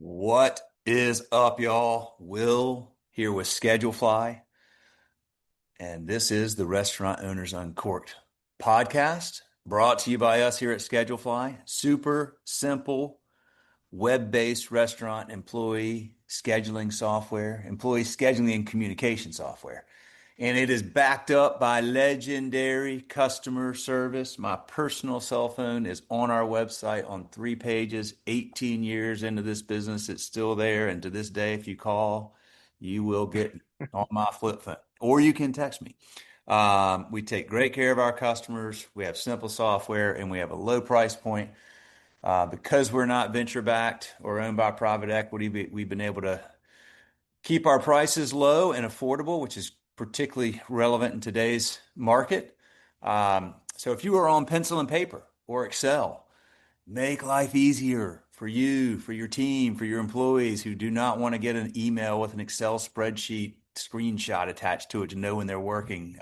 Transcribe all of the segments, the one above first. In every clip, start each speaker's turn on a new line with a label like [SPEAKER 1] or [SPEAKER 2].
[SPEAKER 1] What is up, y'all? Will here with Schedulefly, and this is the Restaurant Owners Uncorked podcast brought to you by us here at Schedulefly. Super simple, web-based restaurant employee scheduling software, employee scheduling and communication software. And it is backed up by legendary customer service. My personal cell phone is on our website on 3 pages. 18 years into this business, it's still there. And to this day, if you call, you will get on my flip phone, or you can text me. We take great care of our customers. We have simple software and we have a low price point. Because we're not venture backed or owned by private equity, we've been able to keep our prices low and affordable, which is particularly relevant in today's market. So if you are on pencil and paper or Excel, make life easier for you, for your team, for your employees who do not want to get an email with an Excel spreadsheet screenshot attached to it to know when they're working.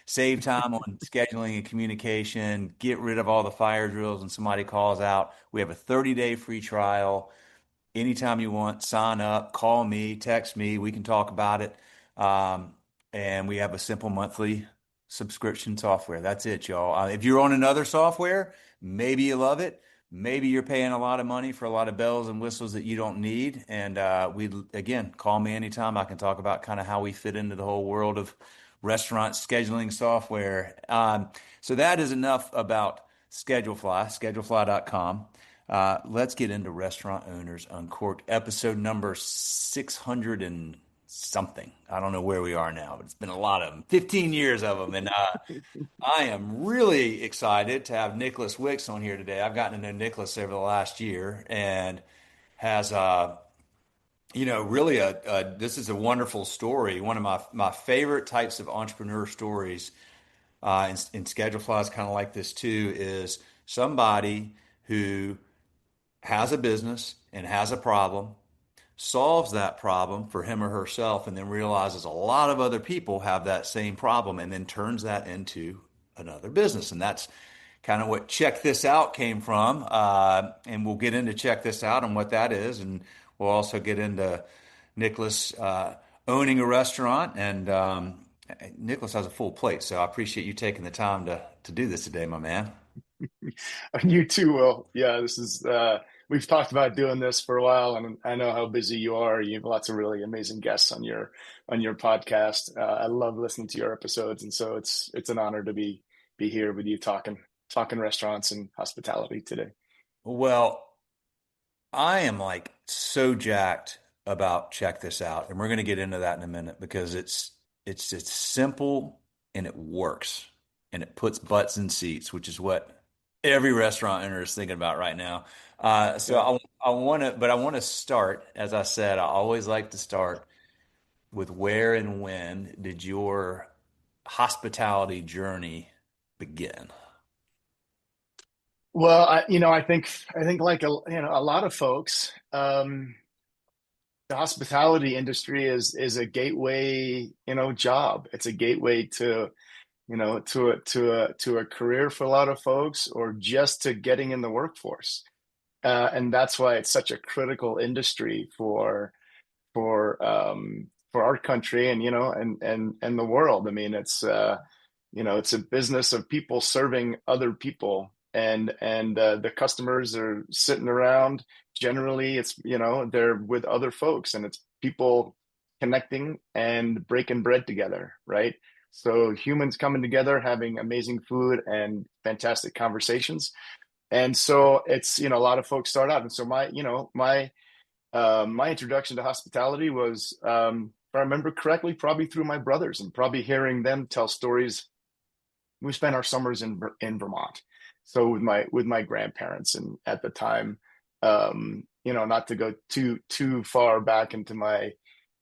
[SPEAKER 1] Save time on scheduling and communication, get rid of all the fire drills when somebody calls out. We have a 30-day free trial. Anytime you want, sign up, call me, text me. We can talk about it. And we have a simple monthly subscription software. That's it, y'all. If you're on another software, maybe you love it. Maybe you're paying a lot of money for a lot of bells and whistles that you don't need. And again, call me anytime. I can talk about kind of how we fit into the whole world of restaurant scheduling software. So that is enough about Schedulefly, schedulefly.com. Let's get into Restaurant Owners Uncorked, episode number 600 and something. I don't know where we are now, but it's been a lot of them, 15 years of them. And I am really excited to have Nicholas Wickes on here today. I've gotten to know Nicholas over the last year and has, really this is a wonderful story. One of my favorite types of entrepreneur stories in Schedulefly is kind of like this too, is somebody who has a business and has a problem, solves that problem for him or herself, and then realizes a lot of other people have that same problem and then turns that into another business. And that's kind of what Check This Out came from. And we'll get into Check This Out and what that is. And we'll also get into Nicholas owning a restaurant. And Nicholas has a full plate. So I appreciate you taking the time to do this today, my man.
[SPEAKER 2] You too, Will. Yeah, this is we've talked about doing this for a while, and I know how busy you are. You have lots of really amazing guests on your podcast. I love listening to your episodes, and so it's an honor to be here with you talking restaurants and hospitality today.
[SPEAKER 1] Well, I am like so jacked about Check This Out, and we're going to get into that in a minute because it's simple and it works and it puts butts in seats, which is what every restaurant owner is thinking about right now. So
[SPEAKER 2] Yeah.
[SPEAKER 1] I want to, but I want to start, as I said, I always like to start with where and when did your hospitality journey begin?
[SPEAKER 2] Well, I think like a lot of folks, the hospitality industry is a gateway, job. It's a gateway to to a career for a lot of folks, or just to getting in the workforce. And that's why it's such a critical industry for our country, and and the world. I mean, it's a business of people serving other people, and the customers are sitting around. Generally, it's they're with other folks, and it's people connecting and breaking bread together, right? So humans coming together, having amazing food and fantastic conversations. And so it's, a lot of folks start out. And so my introduction to hospitality was, if I remember correctly, probably through my brothers, and probably hearing them tell stories. We spent our summers in Vermont, so with my grandparents, and at the time, not to go too far back into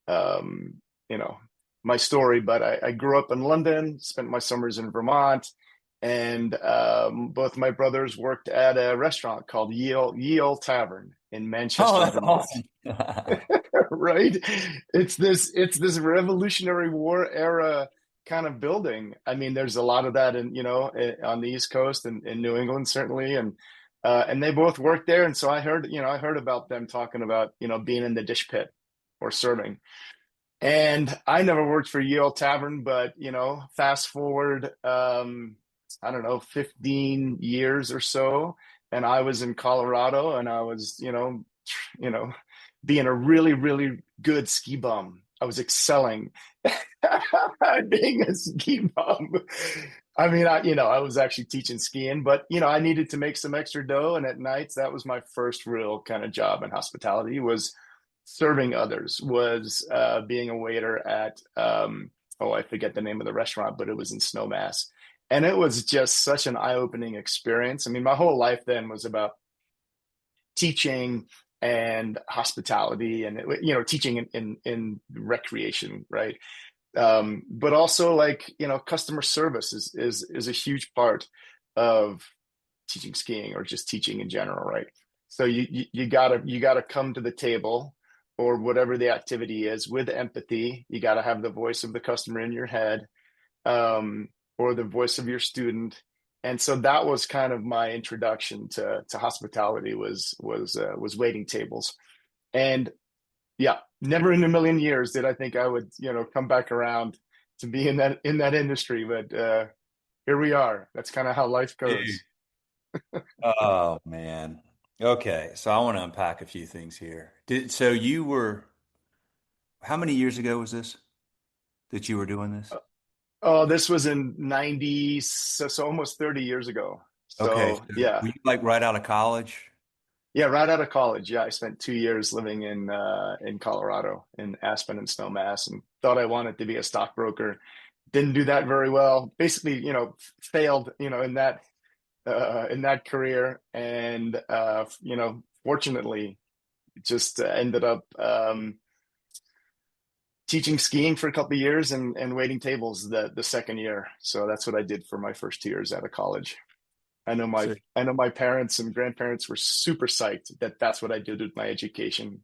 [SPEAKER 2] um, you know, my story, but I grew up in London, spent my summers in Vermont, and both my brothers worked at a restaurant called Ye Olde Tavern in
[SPEAKER 1] Oh,
[SPEAKER 2] Manchester,
[SPEAKER 1] that's
[SPEAKER 2] Vermont.
[SPEAKER 1] awesome.
[SPEAKER 2] Right? It's this Revolutionary War era kind of building. I mean, there's a lot of that on the East Coast and in New England, certainly, and And they both worked there. And so I heard about them talking about, being in the dish pit or serving. And I never worked for Yale Tavern, but fast forward, I don't know, 15 years or so, and I was in Colorado, and I was, you know, being a really, really good ski bum. I was excelling at being a ski bum. I mean, I was actually teaching skiing, but I needed to make some extra dough, and at nights, that was my first real kind of job in hospitality was serving others, was being a waiter at oh, I forget the name of the restaurant, but it was in Snowmass. And it was just such an eye-opening experience. I mean, my whole life then was about teaching and hospitality and teaching in recreation, right? But also like customer service is a huge part of teaching skiing or just teaching in general, right? So you gotta come to the table or whatever the activity is with empathy. You got to have the voice of the customer in your head, or the voice of your student. And so that was kind of my introduction to hospitality was waiting tables. And yeah, never in a million years did I think I would come back around to be in that industry. But here we are. That's kind of how life
[SPEAKER 1] Dude.
[SPEAKER 2] goes.
[SPEAKER 1] Oh man. Okay, so I want to unpack a few things here. So you were, how many years ago was this that you were doing this?
[SPEAKER 2] Oh, this was in 90, so almost 30 years ago.
[SPEAKER 1] Okay,
[SPEAKER 2] So
[SPEAKER 1] so
[SPEAKER 2] yeah.
[SPEAKER 1] were you like right out of college?
[SPEAKER 2] Yeah, right out of college. Yeah, I spent 2 years living in Colorado, in Aspen and Snowmass, and thought I wanted to be a stockbroker. Didn't do that very well. Basically, failed, in that career, and fortunately, just ended up teaching skiing for a couple of years and waiting tables the second year. So that's what I did for my first 2 years out of college. I know my
[SPEAKER 1] So
[SPEAKER 2] I know my parents and grandparents were super psyched that that's what I did with my education.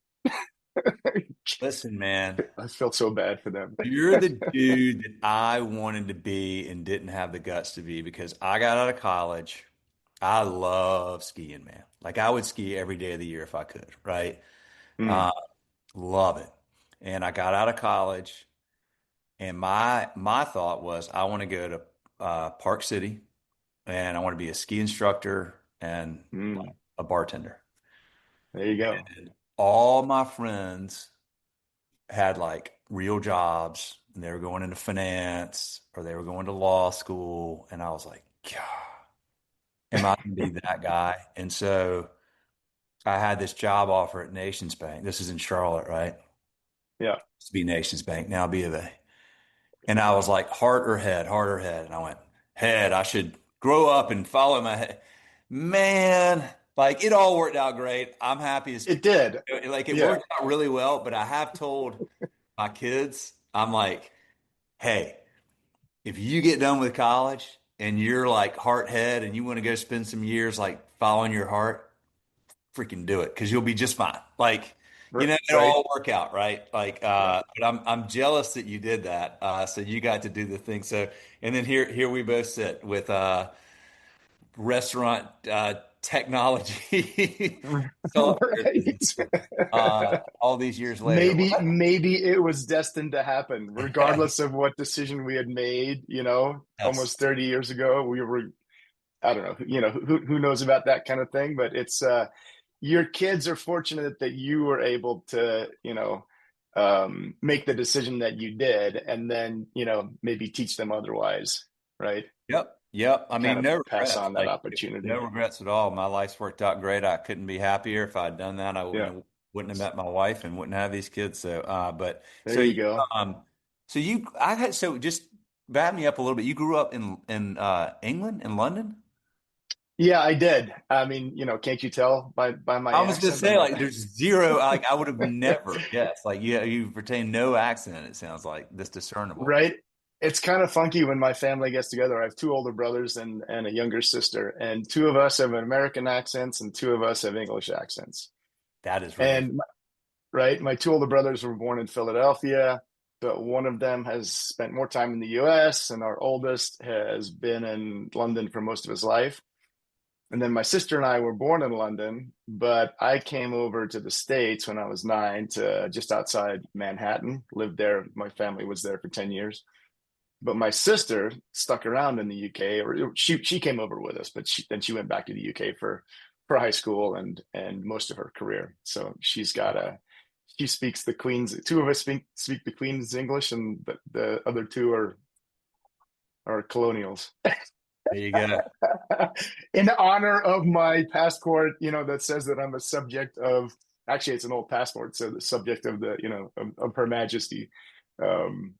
[SPEAKER 1] listen, man,
[SPEAKER 2] I felt so bad for them.
[SPEAKER 1] you're the dude that I wanted to be and didn't have the guts to be because I got out of college. I love skiing, man. Like I would ski every day of the year if I could, right?
[SPEAKER 2] Mm,
[SPEAKER 1] Uh, love it. And I got out of college, and my thought was I want to go to Park City, and I want to be a ski instructor and like
[SPEAKER 2] mm.
[SPEAKER 1] a bartender.
[SPEAKER 2] There you go.
[SPEAKER 1] And all my friends had like real jobs, and they were going into finance or they were going to law school, and I was like, God, am I going to be that guy? And so I had this job offer at Nations Bank. This is in Charlotte, right?
[SPEAKER 2] Yeah,
[SPEAKER 1] To be Nations Bank, now B of A. And I was like, heart or head, heart or head. And I went, head, I should grow up and follow my head. Man, like it all worked out great. I'm happy as
[SPEAKER 2] it did.
[SPEAKER 1] like it
[SPEAKER 2] Yeah,
[SPEAKER 1] worked out really well. But I have told my kids, I'm like, hey, if you get done with college and you're like heart head and you want to go spend some years like following your heart, freaking do it because you'll be just fine. Like, it'll
[SPEAKER 2] right.
[SPEAKER 1] all work out, right? Like,
[SPEAKER 2] Yeah.
[SPEAKER 1] but I'm jealous that you did that. So you got to do the thing. So, and then here we both sit with restaurant technology software
[SPEAKER 2] Right.
[SPEAKER 1] systems, all these years later. Well,
[SPEAKER 2] Maybe it was destined to happen, regardless of what decision we had made,
[SPEAKER 1] that's
[SPEAKER 2] almost 30 years ago. We were, I don't know, who knows about that kind of thing, but it's your kids are fortunate that you were able to, make the decision that you did and then, maybe teach them otherwise, right?
[SPEAKER 1] yep. Yep. I
[SPEAKER 2] Kind
[SPEAKER 1] mean,
[SPEAKER 2] of
[SPEAKER 1] no
[SPEAKER 2] pass
[SPEAKER 1] regrets.
[SPEAKER 2] on that
[SPEAKER 1] Like no
[SPEAKER 2] opportunity.
[SPEAKER 1] regrets at all. My life's worked out great. I couldn't be happier. If I'd done that, I
[SPEAKER 2] Yeah,
[SPEAKER 1] wouldn't have met my wife and wouldn't have these kids. So, but
[SPEAKER 2] there you go.
[SPEAKER 1] um, I had, so just back me up a little bit. You grew up in England, in London?
[SPEAKER 2] Yeah, I did. I mean, can't you tell by my
[SPEAKER 1] I was gonna
[SPEAKER 2] accent?
[SPEAKER 1] say like there's zero, like I would have never guessed. Like you retain no accent, it sounds like this discernible.
[SPEAKER 2] Right? It's kind of funky when my family gets together. I have two older brothers and a younger sister, and two of us have American accents and two of us have English accents.
[SPEAKER 1] That is really
[SPEAKER 2] And right, my two older brothers were born in Philadelphia, but one of them has spent more time in the US, and our oldest has been in London for most of his life. And then my sister and I were born in London, but I came over to the States when I was 9 to just outside Manhattan, lived there. My family was there for 10 years. But my sister stuck around in the UK, or she came over with us, but then she went back to the UK for high school and most of her career. So she speaks the Queen's. Two of us speak the Queen's English, and the other two are colonials.
[SPEAKER 1] There you go.
[SPEAKER 2] In honor of my passport, that says that I'm a subject of. Actually, it's an old passport, so the subject of the of Her Majesty. Um,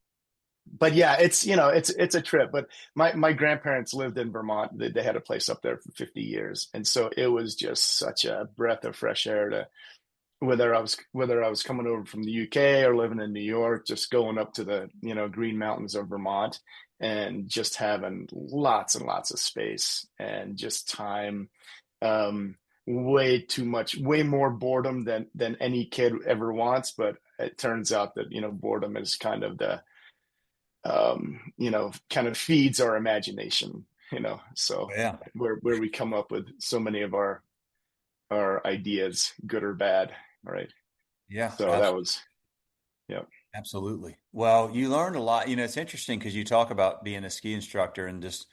[SPEAKER 2] but yeah, it's a trip. But my grandparents lived in Vermont. They had a place up there for 50 years, and so it was just such a breath of fresh air to whether I was coming over from the UK or living in New York, just going up to the Green Mountains of Vermont and just having lots and lots of space and just time. Way too much, way more boredom than any kid ever wants. But it turns out that boredom is kind of the kind of feeds our imagination. So
[SPEAKER 1] Yeah.
[SPEAKER 2] where we come up with so many of our ideas, good or bad, right?
[SPEAKER 1] Yeah.
[SPEAKER 2] So that
[SPEAKER 1] Absolutely.
[SPEAKER 2] was, yeah,
[SPEAKER 1] Absolutely. Well, you learned a lot. It's interesting because you talk about being a ski instructor and just,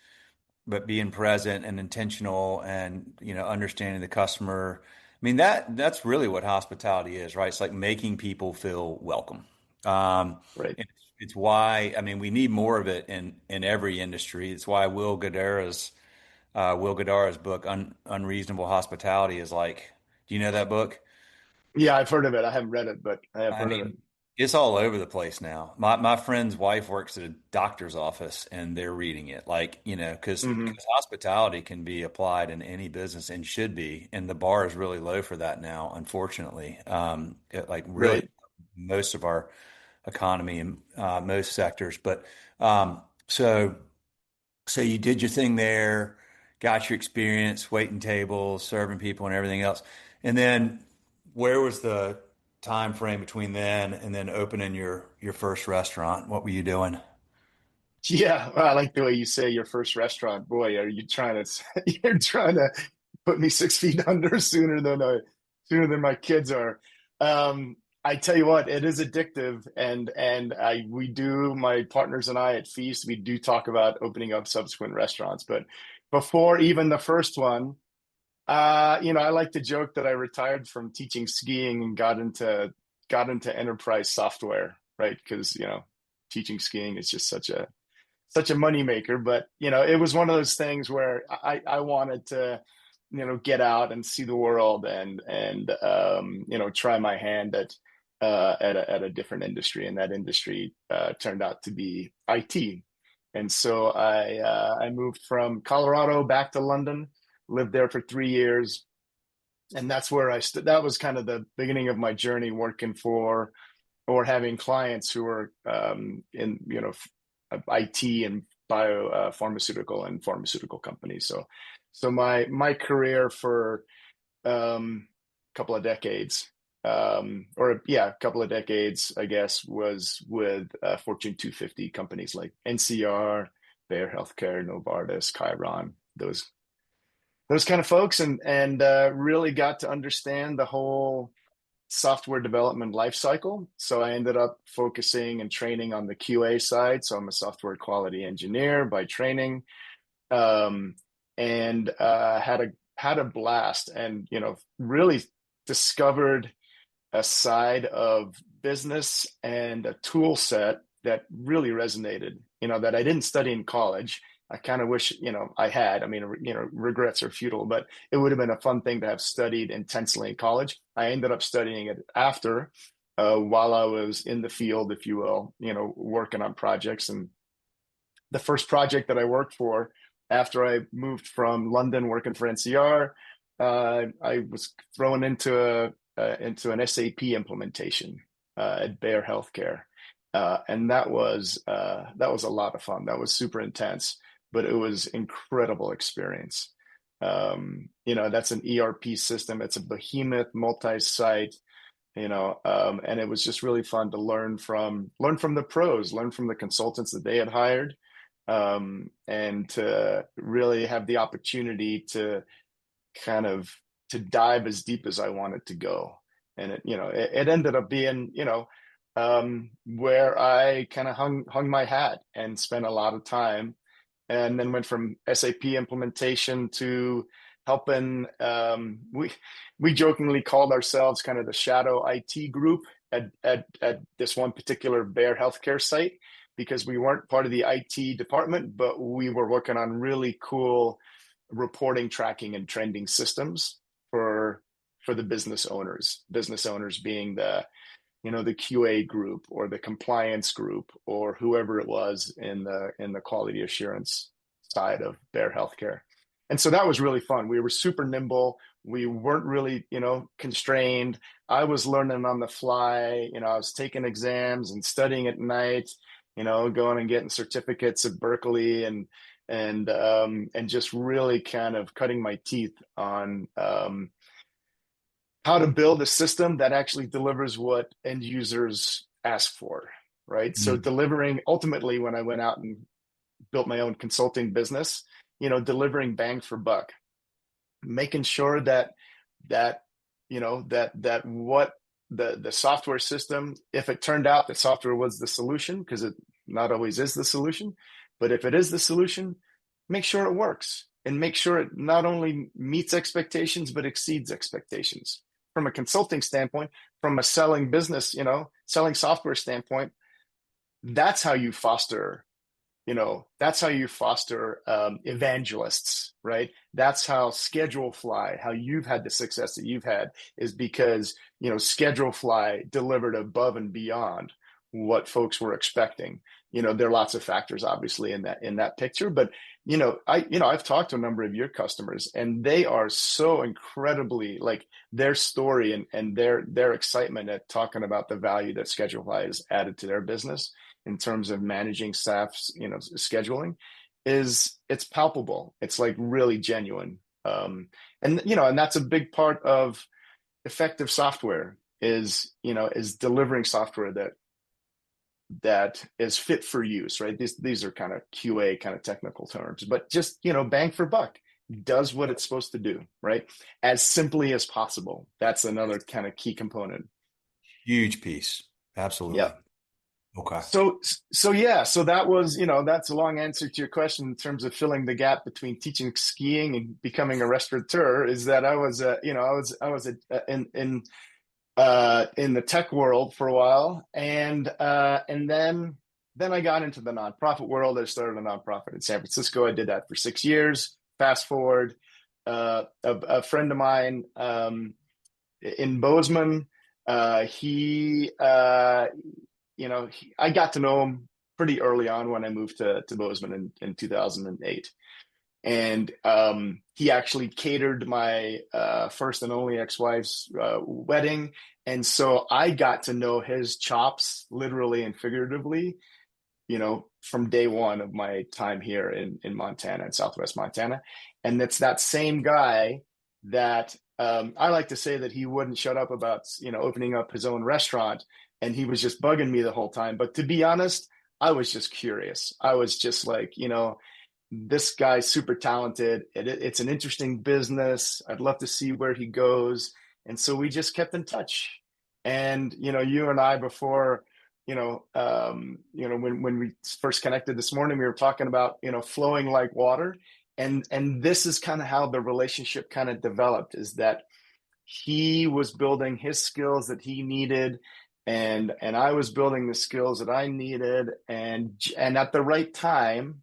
[SPEAKER 1] but being present and intentional and, understanding the customer. I mean, that's really what hospitality is, right? It's like making people feel welcome.
[SPEAKER 2] right.
[SPEAKER 1] And it's why, I mean, we need more of it in every industry. It's why Will Guidara's book, Unreasonable Hospitality is like, do you know that book?
[SPEAKER 2] Yeah, I've heard of it. I haven't read it, but I have
[SPEAKER 1] I
[SPEAKER 2] heard of it.
[SPEAKER 1] mean, it's all over the place now. My friend's wife works at a doctor's office and they're reading it. Like, because
[SPEAKER 2] Hmm.
[SPEAKER 1] hospitality can be applied in any business and should be, and the bar is really low for that now, unfortunately. Like really
[SPEAKER 2] Right.
[SPEAKER 1] most of our economy and most sectors. But so you did your thing there, got your experience waiting tables, serving people, and everything else. And then, where was the time frame between then and then opening your first restaurant? What were you doing?
[SPEAKER 2] Yeah, well, I like the way you say your first restaurant. Boy, are you trying to you're trying to put me 6 feet under sooner than my kids are. I tell you what, it is addictive, and we do, my partners and I at Feast, we do talk about opening up subsequent restaurants. But before even the first one, I like to joke that I retired from teaching skiing and got into enterprise software, right? Because teaching skiing is just such a moneymaker. But it was one of those things where I wanted to get out and see the world and try my hand at a different industry, and that industry turned out to be IT. And so I moved from Colorado back to London, lived there for 3 years, and that's where that was kind of the beginning of my journey working for or having clients who were in IT and bio pharmaceutical and pharmaceutical companies. So my career for a couple of decades, or yeah, a couple of decades, I guess, was with Fortune 250 companies like NCR, Bayer Healthcare, Novartis, Chiron, those kind of folks, and really got to understand the whole software development lifecycle. So I ended up focusing and training on the QA side. So I'm a software quality engineer by training, um, and had a blast, and really discovered a side of business and a tool set that really resonated. That I didn't study in college. I kind of wish, I had. I mean, regrets are futile, but it would have been a fun thing to have studied intensely in college. I ended up studying it after, while I was in the field, if you will, working on projects. And the first project that I worked for after I moved from London working for NCR, I was thrown into an SAP implementation at Bayer Healthcare, and that was a lot of fun. That was super intense, but it was incredible experience. That's an ERP system. It's a behemoth, multi-site. And it was just really fun to learn from the pros, learn from the consultants that they had hired, and to really have the opportunity to kind of to dive as deep as I wanted to go. And it ended up being, where I kind of hung my hat and spent a lot of time, and then went from SAP implementation to helping. We jokingly called ourselves kind of the shadow IT group at this one particular Bear Healthcare site, because we weren't part of the IT department, but we were working on really cool reporting, tracking, and trending systems for the business owners. Business owners being the QA group or the compliance group or whoever it was in the quality assurance side of their healthcare. And so that was really fun. We were super nimble. We weren't really, constrained. I was learning on the fly. I was taking exams and studying at night, going and getting certificates at Berkeley, and just really kind of cutting my teeth on how to build a system that actually delivers what end users ask for, right? So
[SPEAKER 1] Mm.
[SPEAKER 2] delivering, ultimately, when I went out and built my own consulting business, delivering bang for buck, making sure that what the software system, if it turned out that software was the solution, because it not always is the solution, but if it is the solution, make sure it works and make sure it not only meets expectations but exceeds expectations. From a consulting standpoint, from a selling business, selling software standpoint, that's how you foster evangelists, right? That's how Schedule Fly, how you've had the success that you've had, is because Schedule Fly delivered above and beyond what folks were expecting. There are lots of factors obviously in that picture, but I've talked to a number of your customers, and they are so incredibly, like, their story and their excitement at talking about the value that Schedule Fly has added to their business in terms of managing staff's scheduling, it's palpable. It's like really genuine. And that's a big part of effective software, is delivering software that is fit for use, right? These are kind of QA kind of technical terms, but just bang for buck, does what it's supposed to do, right? As simply as possible. That's another kind of key component.
[SPEAKER 1] Huge piece.
[SPEAKER 2] Yeah.
[SPEAKER 1] Absolutely. Okay.
[SPEAKER 2] So yeah, so that was, that's a long answer to your question in terms of filling the gap between teaching skiing and becoming a restaurateur. Is that I was, in the tech world for a while, and then I got into the nonprofit world. I started a nonprofit in San Francisco. I did that for 6 years. Fast forward, a friend of mine in Bozeman, I got to know him pretty early on when I moved to Bozeman in 2008. And he actually catered my first and only ex-wife's wedding. And so I got to know his chops, literally and figuratively, from day one of my time here in Montana, in Southwest Montana. And it's that same guy that I like to say that he wouldn't shut up about, opening up his own restaurant. And he was just bugging me the whole time. But to be honest, I was just curious. I was just like, this guy's super talented. It's an interesting business. I'd love to see where he goes. And so we just kept in touch. And, you and I, before, when we first connected this morning, we were talking about, flowing like water. And this is kind of how the relationship kind of developed, is that he was building his skills that he needed, and I was building the skills that I needed. And at the right time,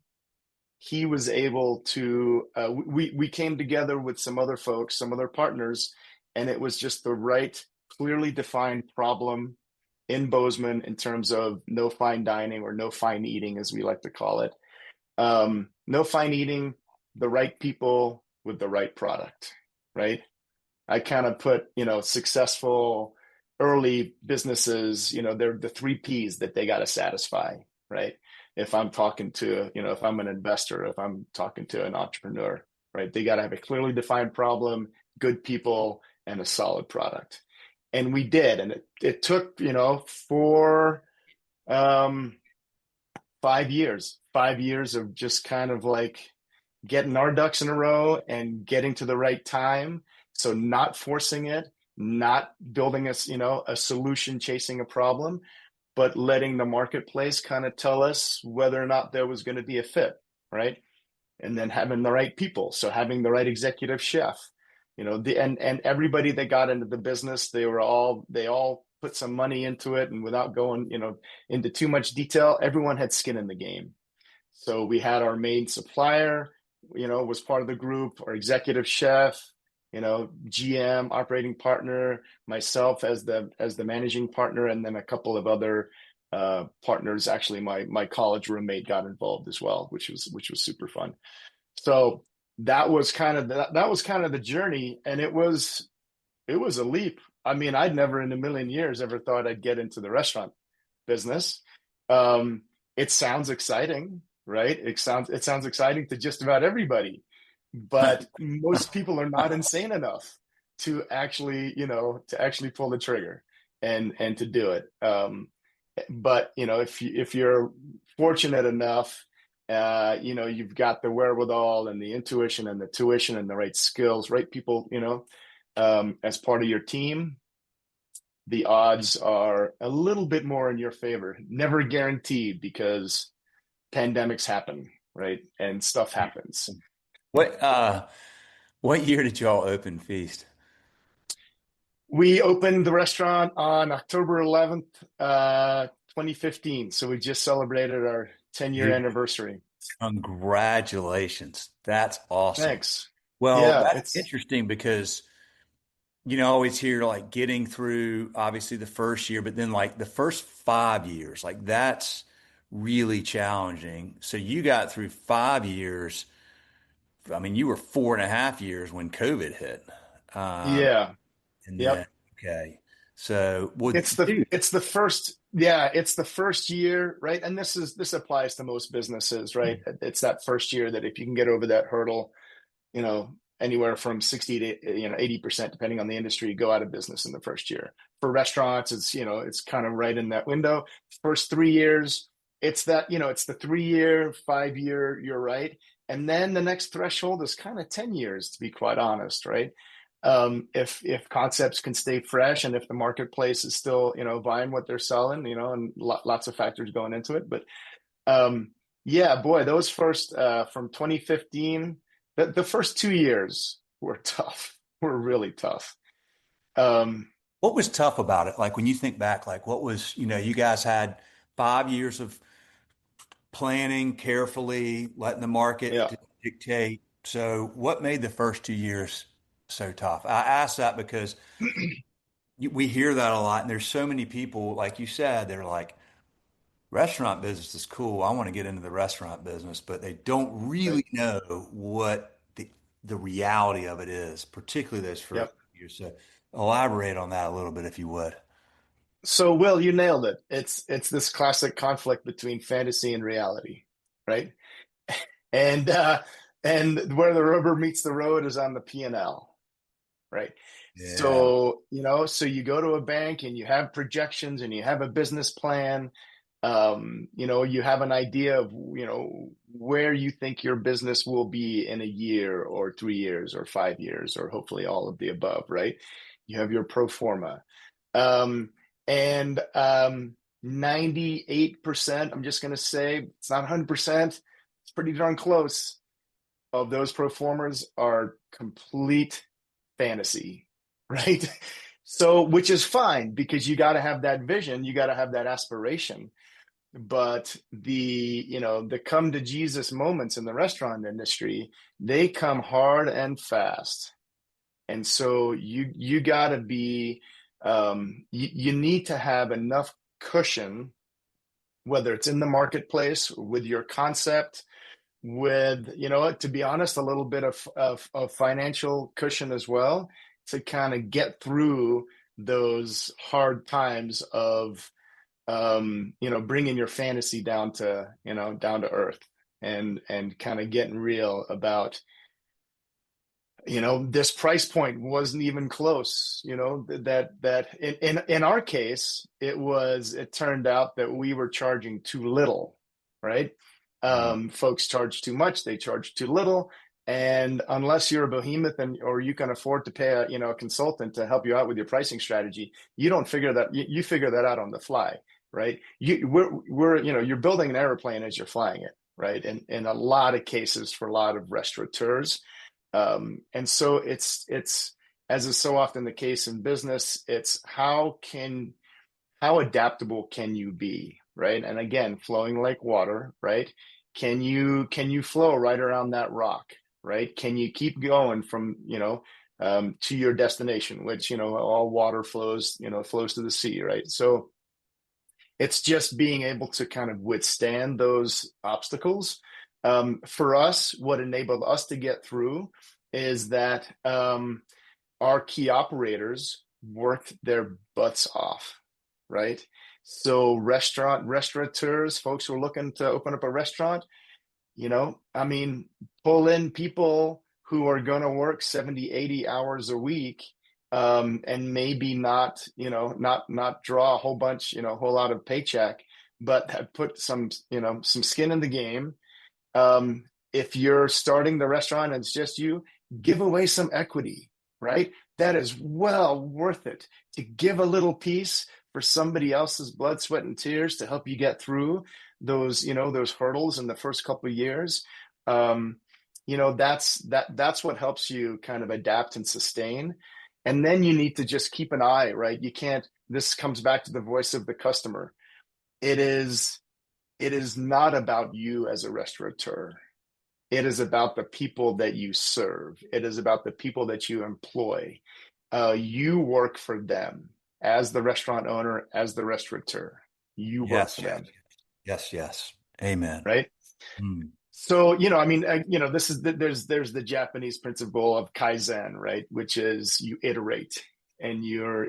[SPEAKER 2] he was able to, we came together with some other folks, some other partners, and it was just the right, clearly defined problem in Bozeman in terms of no fine dining, or no fine eating, as we like to call it. No fine eating, the right people with the right product, right? I kind of put, successful early businesses, they're the 3 Ps that they got to satisfy, right? If I'm talking to, if I'm an investor, if I'm talking to an entrepreneur, right? They got to have a clearly defined problem, good people, and a solid product. And we did. And it took, for 5 years of just kind of like getting our ducks in a row and getting to the right time. So not forcing it, not building us, a solution chasing a problem, but letting the marketplace kind of tell us whether or not there was going to be a fit, right? And then having the right people. So having the right executive chef, and everybody that got into the business, they all put some money into it. And without going, into too much detail, everyone had skin in the game. So we had our main supplier, was part of the group, our executive chef, GM, operating partner, myself as the managing partner, and then a couple of other partners. Actually, my college roommate got involved as well, which was super fun. So that was kind of the journey, and it was a leap. I mean, I'd never in a million years ever thought I'd get into the restaurant business. It sounds exciting, right? It sounds exciting to just about everybody, but most people are not insane enough to actually pull the trigger and to do it. But if you're fortunate enough, you've got the wherewithal and the intuition and the tuition and the right skills, right people, as part of your team, the odds are a little bit more in your favor. Never guaranteed, because pandemics happen, right? And stuff happens.
[SPEAKER 1] What what year did y'all open Feast?
[SPEAKER 2] We opened the restaurant on October 11th, 2015. So we just celebrated our 10-year
[SPEAKER 1] Dude,
[SPEAKER 2] anniversary.
[SPEAKER 1] congratulations. That's awesome.
[SPEAKER 2] Thanks.
[SPEAKER 1] Well,
[SPEAKER 2] Yeah,
[SPEAKER 1] that's
[SPEAKER 2] it's
[SPEAKER 1] interesting because I always hear like getting through obviously the first year, but then like the first 5 years, like that's really challenging. So you got through 5 years. I mean, you were 4.5 years when COVID hit. Um,
[SPEAKER 2] yeah.
[SPEAKER 1] and then,
[SPEAKER 2] Yep.
[SPEAKER 1] okay. So, well,
[SPEAKER 2] It's the
[SPEAKER 1] dude,
[SPEAKER 2] it's the first yeah, it's the first year, right? And this applies to most businesses, right? It's that first year that if you can get over that hurdle, anywhere from 60 to 80%, depending on the industry, go out of business in the first year. For restaurants, it's kind of right in that window. First 3 years, it's the 3 year, 5 year, you're right. And then the next threshold is kind of 10 years, to be quite honest, right? If concepts can stay fresh and if the marketplace is still, buying what they're selling, and lots of factors going into it. But yeah, boy, those first from 2015, the first 2 years were tough. Were really tough. Um,
[SPEAKER 1] what was tough about it? Like when you think back, like what was, you guys had 5 years of planning carefully, letting the market
[SPEAKER 2] yeah,
[SPEAKER 1] dictate. So, what made the first 2 years so tough? I ask that because we hear that a lot, and there's so many people, like you said, they're like, restaurant business is cool. I want to get into the restaurant business, but they don't
[SPEAKER 2] right.
[SPEAKER 1] really know what the reality of it is, particularly those first
[SPEAKER 2] Yep.
[SPEAKER 1] years. So, elaborate on that a little bit if you would.
[SPEAKER 2] So, Will, you nailed it. It's this classic conflict between fantasy and reality, right? And and where the rubber meets the road is on the P&L, right?
[SPEAKER 1] Yeah.
[SPEAKER 2] So you go to a bank and you have projections and you have a business plan. You have an idea of, where you think your business will be in a year or 3 years or 5 years, or hopefully all of the above, right? You have your pro forma. Um, and 98%, I'm just going to say, it's not 100%, it's pretty darn close, of those pro formas are complete fantasy, right? So, which is fine, because you got to have that vision, you got to have that aspiration. But the come to Jesus moments in the restaurant industry, they come hard and fast. And so you got to be, you need to have enough cushion, whether it's in the marketplace, with your concept, with, to be honest, a little bit of financial cushion as well, to kind of get through those hard times of, bringing your fantasy down to earth, and kind of getting real about, this price point wasn't even close, that in our case, it turned out that we were charging too little, right?
[SPEAKER 1] Mm.
[SPEAKER 2] Folks charge too much, they charge too little. And unless you're a behemoth or you can afford to pay a consultant to help you out with your pricing strategy, you don't figure that you figure that out on the fly, right? You're building an airplane as you're flying it, right? And in a lot of cases for a lot of restaurateurs, and so it's as is so often the case in business, it's how adaptable can you be, right? And again, flowing like water, right? Can you flow right around that rock, right? Can you keep going from to your destination, which all water flows to the sea, right? So it's just being able to kind of withstand those obstacles. For us, what enabled us to get through is that our key operators worked their butts off, right? So restaurateurs, folks who are looking to open up a restaurant, I mean, pull in people who are going to work 70, 80 hours a week, and maybe not draw a whole bunch, a whole lot of paycheck, but have put some skin in the game. If you're starting the restaurant and it's just you, give away some equity, right? That is well worth it to give a little piece for somebody else's blood, sweat, and tears to help you get through those hurdles in the first couple of years. That's what helps you kind of adapt and sustain. And then you need to just keep an eye, right? This comes back to the voice of the customer. It is not about you as a restaurateur. It is about the people that you serve. It is about the people that you employ. You work for them as the restaurant owner, as the restaurateur. You work
[SPEAKER 1] Yes,
[SPEAKER 2] for
[SPEAKER 1] yes,
[SPEAKER 2] them,
[SPEAKER 1] yes, yes. Amen.
[SPEAKER 2] right?
[SPEAKER 1] Mm.
[SPEAKER 2] So, I mean, this is there's the Japanese principle of Kaizen, right? Which is you iterate and you're,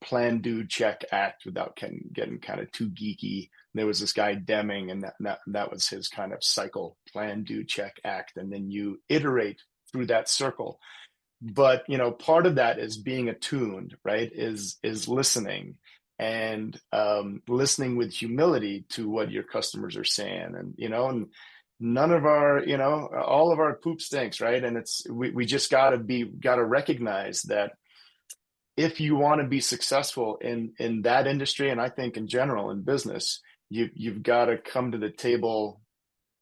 [SPEAKER 2] plan, do, check, act without getting kind of too geeky. There was this guy Deming, and that was his kind of cycle: plan, do, check, act, and then you iterate through that circle. But part of that is being attuned, right? Is listening and listening with humility to what your customers are saying, and none of our all of our poop stinks, right? And we just gotta recognize that if you want to be successful in that industry, and I think in general in business, you've got to come to the table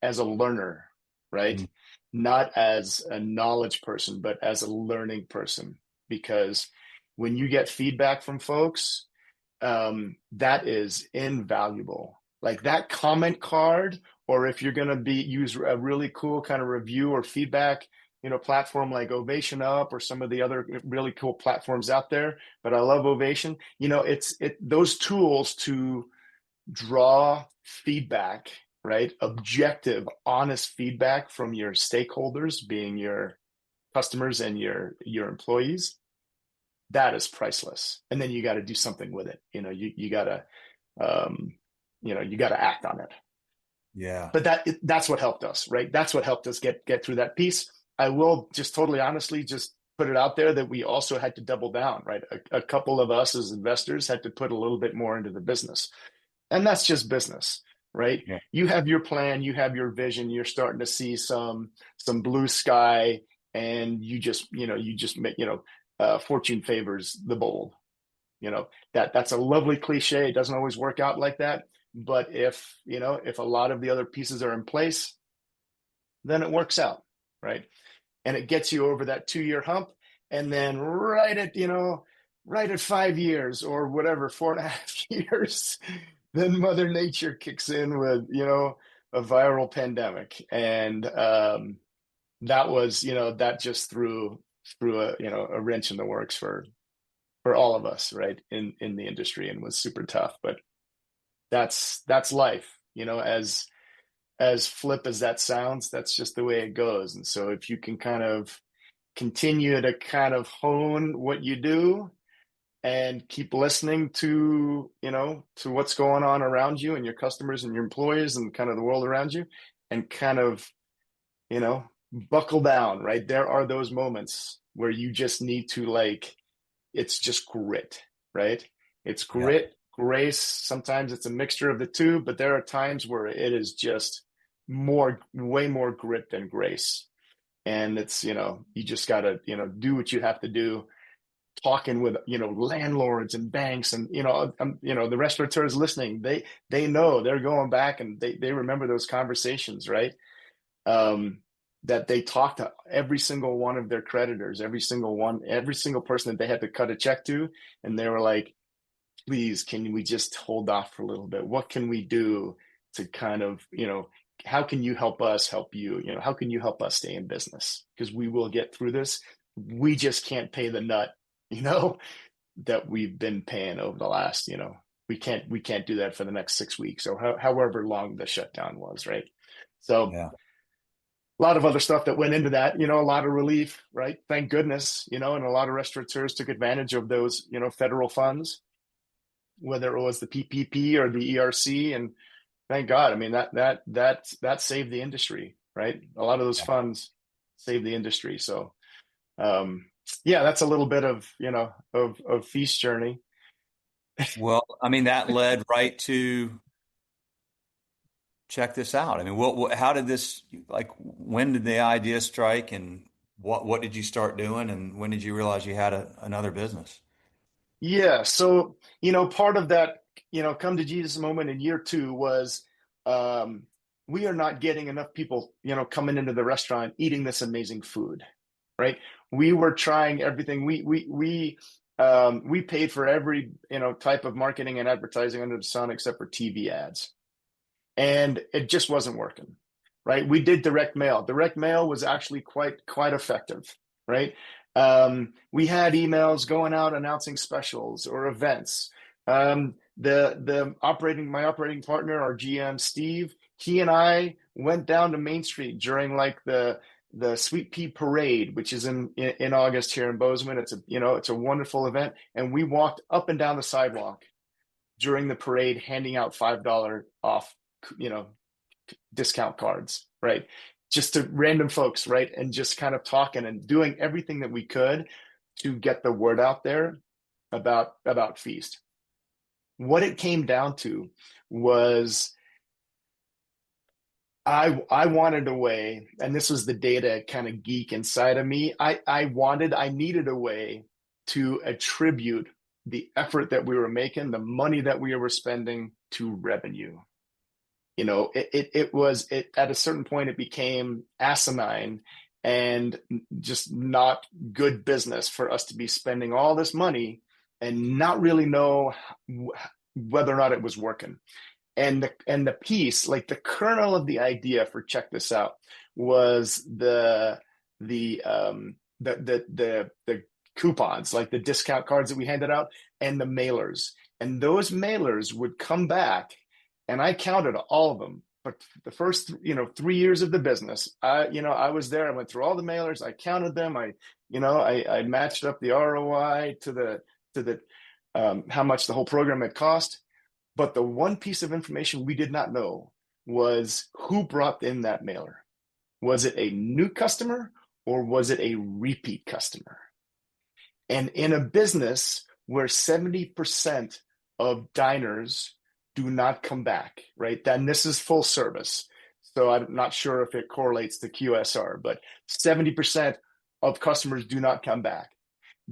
[SPEAKER 2] as a learner, right?
[SPEAKER 1] Mm.
[SPEAKER 2] Not as a knowledge person, but as a learning person. Because when you get feedback from folks, that is invaluable. Like that comment card, or if you're going to use a really cool kind of review or feedback, platform like Ovation Up or some of the other really cool platforms out there. But I love Ovation. It's those tools to draw feedback, right? Objective, honest feedback from your stakeholders, being your customers and your employees. That is priceless. And then you got to do something with it. You got to you got to act on it.
[SPEAKER 1] Yeah.
[SPEAKER 2] But that's what helped us, right? That's what helped us get through that piece. I will just totally honestly just put it out there that we also had to double down, right? A couple of us as investors had to put a little bit more into the business. And that's just business, right?
[SPEAKER 1] Yeah.
[SPEAKER 2] You have your plan, you have your vision, you're starting to see some blue sky, and you just make, fortune favors the bold. That's a lovely cliche. It doesn't always work out like that. But if a lot of the other pieces are in place, then it works out, right? And it gets you over that 2-year hump. And then right at 5 years or whatever, 4.5 years, then Mother Nature kicks in with, a viral pandemic. And that just threw a wrench in the works for all of us, right, in the industry, and was super tough. But that's life, as flip as that sounds. That's just the way it goes. And so if you can kind of continue to kind of hone what you do and keep listening to what's going on around you and your customers and your employees and kind of the world around you, and kind of buckle down, right? There are those moments where you just need to, like, it's just grit, right? It's
[SPEAKER 1] Yeah.
[SPEAKER 2] grit, grace. Sometimes it's a mixture of the two, but there are times where it is just way more grit than grace. And it's, you just got to, do what you have to do, talking with, landlords and banks and, the restaurateurs listening, they know, they're going back and they remember those conversations, right? That they talked to every single one of their creditors, every single person that they had to cut a check to. And they were like, please, can we just hold off for a little bit? What can we do to kind of, how can you help us help you? How can you help us stay in business? Because we will get through this. We just can't pay the nut, that we've been paying over the last, we can't do that for the next 6 weeks or however long the shutdown was, right? So
[SPEAKER 1] Yeah.
[SPEAKER 2] a lot of other stuff that went into that, a lot of relief, right? Thank goodness, and a lot of restaurateurs took advantage of those, federal funds, whether it was the PPP or the ERC, and thank God. I mean, that saved the industry, right? A lot of those funds saved the industry. So, yeah, that's a little bit of, of Feast journey.
[SPEAKER 1] Well, I mean, that led right to check this out. I mean, how did this, like, when did the idea strike and what did you start doing and when did you realize you had another business?
[SPEAKER 2] Yeah. So, part of that, come to Jesus moment in year 2 was, um, we are not getting enough people, coming into the restaurant eating this amazing food, right? We were trying everything. We paid for every, type of marketing and advertising under the sun except for TV ads, and it just wasn't working, right? We did direct mail. Direct mail was actually quite effective, right? We had emails going out announcing specials or events. My operating partner, our GM Steve, he and I went down to Main Street during like the Sweet Pea Parade, which is in August here in Bozeman. It's a wonderful event, and we walked up and down the sidewalk during the parade, handing out $5 off, you know, discount cards, right? Just to random folks, right? And just kind of talking and doing everything that we could to get the word out there about Feast. What it came down to was I wanted a way, and this was the data kind of geek inside of me. I needed a way to attribute the effort that we were making, the money that we were spending, to revenue. It at a certain point it became asinine and just not good business for us to be spending all this money and not really know whether or not it was working. And the piece, like the kernel of the idea for check this out, was the coupons, like the discount cards that we handed out, and the mailers. And those mailers would come back, and I counted all of them. But the first, 3 years of the business, I was there. I went through all the mailers. I counted them. I matched up the ROI to the how much the whole program had cost. But the one piece of information we did not know was who brought in that mailer. Was it a new customer or was it a repeat customer? And in a business where 70% of diners do not come back, right? Then this is full service. So I'm not sure if it correlates to QSR, but 70% of customers do not come back.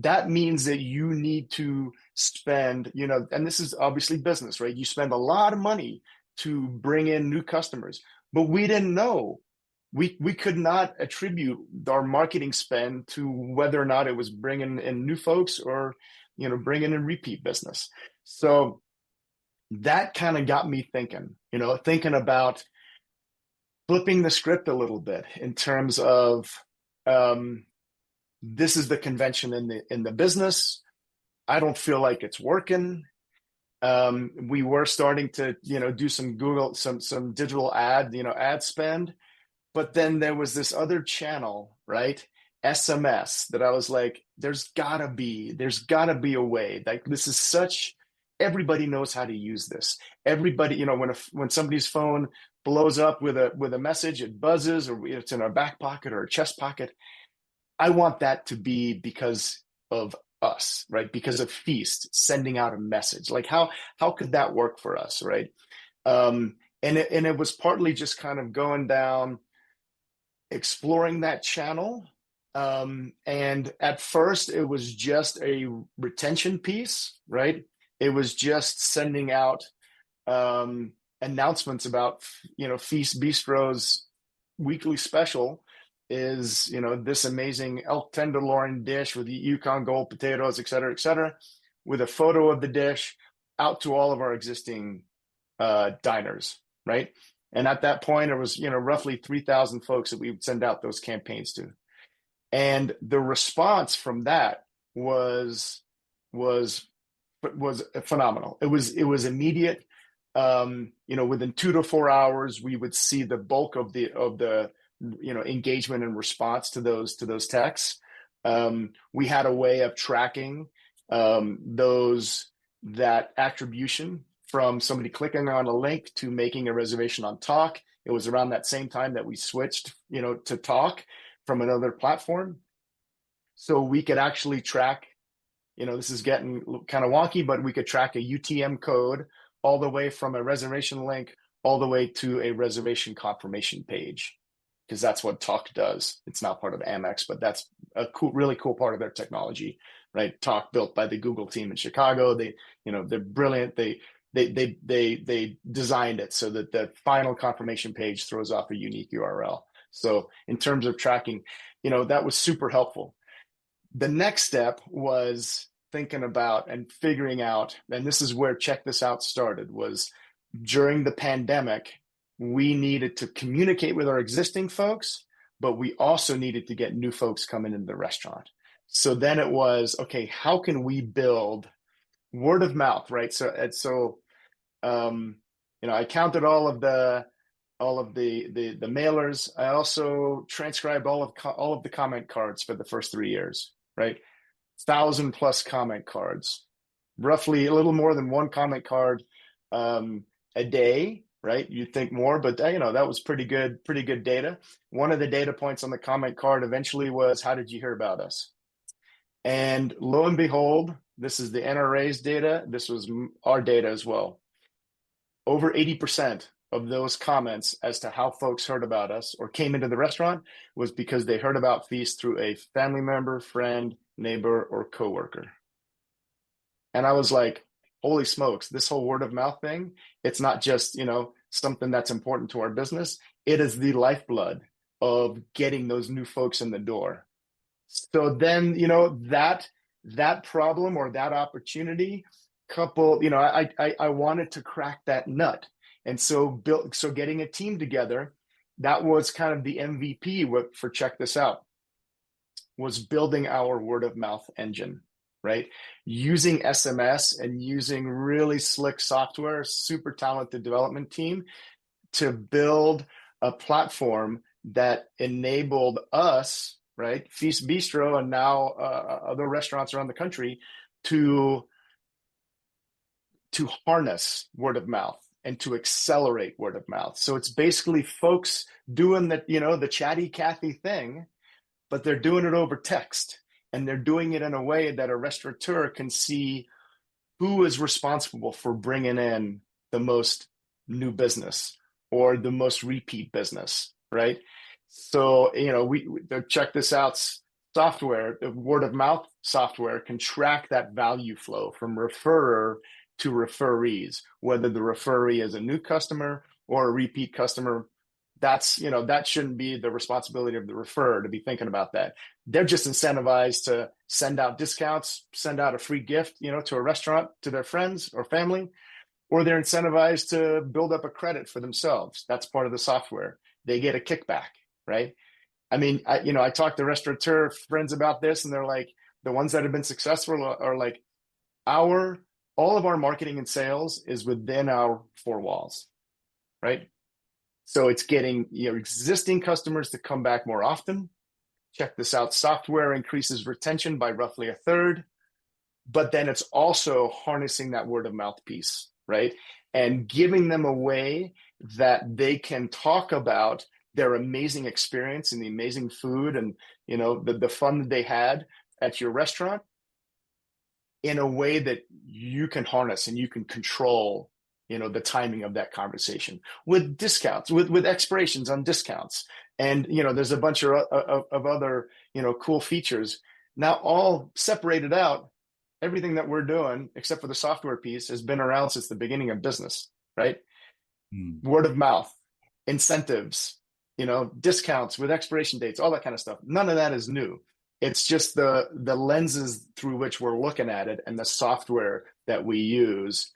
[SPEAKER 2] That means that you need to spend, and this is obviously business, right? You spend a lot of money to bring in new customers, but we didn't know. We could not attribute our marketing spend to whether or not it was bringing in new folks or, bringing in repeat business. So that kind of got me thinking about flipping the script a little bit in terms of, this is the convention in the business. I don't feel like it's working. We were starting to, do some Google, some digital ad spend, but then there was this other channel, right? SMS, that I was like, there's gotta be a way. Like, this is everybody knows how to use this. Everybody, when somebody's phone blows up with a message, it buzzes, or it's in our back pocket or a chest pocket. I want that to be because of us, right? Because of Feast sending out a message. Like, how could that work for us, right? And it was partly just kind of going down, exploring that channel. And at first, it was just a retention piece, right? It was just sending out announcements about, Feast Bistro's weekly special is, this amazing elk tenderloin dish with the Yukon Gold potatoes, et cetera, with a photo of the dish out to all of our existing diners, right? And at that point, it was, roughly 3,000 folks that we would send out those campaigns to. And the response from that was was phenomenal. It was immediate. Within 2 to 4 hours, we would see the bulk of the engagement and response to those texts. We had a way of tracking that attribution from somebody clicking on a link to making a reservation on Talk. It was around that same time that we switched, to Talk from another platform. So we could actually track, this is getting kind of wonky, but we could track a UTM code all the way from a reservation link all the way to a reservation confirmation page, because that's what Talk does. It's not part of Amex, but that's a really cool part of their technology, right? Talk, built by the Google team in Chicago. They're brilliant. They designed it so that the final confirmation page throws off a unique URL. So in terms of tracking, that was super helpful. The next step was thinking about and figuring out, and this is where Check This Out started, was during the pandemic, we needed to communicate with our existing folks, but we also needed to get new folks coming into the restaurant. So then it was, okay, how can we build word of mouth, right? So I counted all of the mailers. I also transcribed all of the comment cards for the first 3 years, right? 1,000+ comment cards, roughly a little more than one comment card a day, right? You'd think more, but that was pretty good data. One of the data points on the comment card eventually was, how did you hear about us? And lo and behold, this is the NRA's data. This was our data as well. Over 80% of those comments as to how folks heard about us or came into the restaurant was because they heard about Feast through a family member, friend, neighbor, or coworker. And I was like, holy smokes, this whole word of mouth thing, it's not just, something that's important to our business. It is the lifeblood of getting those new folks in the door. So then, that problem or that opportunity couple, I wanted to crack that nut. And so getting a team together, that was kind of the MVP for Check This Out, was building our word of mouth engine, right? Using SMS and using really slick software, super talented development team to build a platform that enabled us, right? Feast Bistro and now other restaurants around the country to harness word of mouth and to accelerate word of mouth. So it's basically folks doing the chatty Cathy thing, but they're doing it over text, and they're doing it in a way that a restaurateur can see who is responsible for bringing in the most new business or the most repeat business, right? So, the Check This Out software, the word of mouth software, can track that value flow from referrer to referees, whether the referee is a new customer or a repeat customer. That's, that shouldn't be the responsibility of the referrer to be thinking about that. They're just incentivized to send out discounts, send out a free gift, to a restaurant, to their friends or family, or they're incentivized to build up a credit for themselves. That's part of the software. They get a kickback, right? I mean, I talk to restaurateur friends about this, and they're like, the ones that have been successful are like, all of our marketing and sales is within our four walls, right? So it's getting your existing customers to come back more often. Check This Out software increases retention by roughly a third, but then it's also harnessing that word of mouth piece, right? And giving them a way that they can talk about their amazing experience and the amazing food and, the fun that they had at your restaurant in a way that you can harness and you can control the timing of that conversation with discounts, with expirations on discounts. And, there's a bunch of other, cool features now all separated out. Everything that we're doing, except for the software piece, has been around since the beginning of business, right?
[SPEAKER 1] Hmm.
[SPEAKER 2] Word of mouth, incentives, discounts with expiration dates, all that kind of stuff. None of that is new. It's just the lenses through which we're looking at it and the software that we use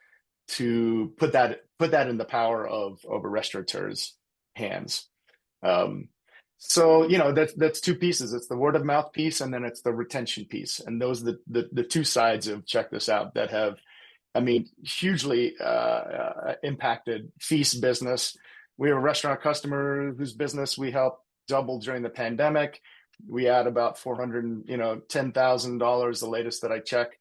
[SPEAKER 2] to put that in the power of a restaurateur's hands. Um, so that's two pieces. It's the word of mouth piece, and then it's the retention piece. And those are the two sides of Check This Out that have, I mean, hugely impacted Feast business. We have a restaurant customer whose business we helped double during the pandemic. We had about $410,000, the latest that I checked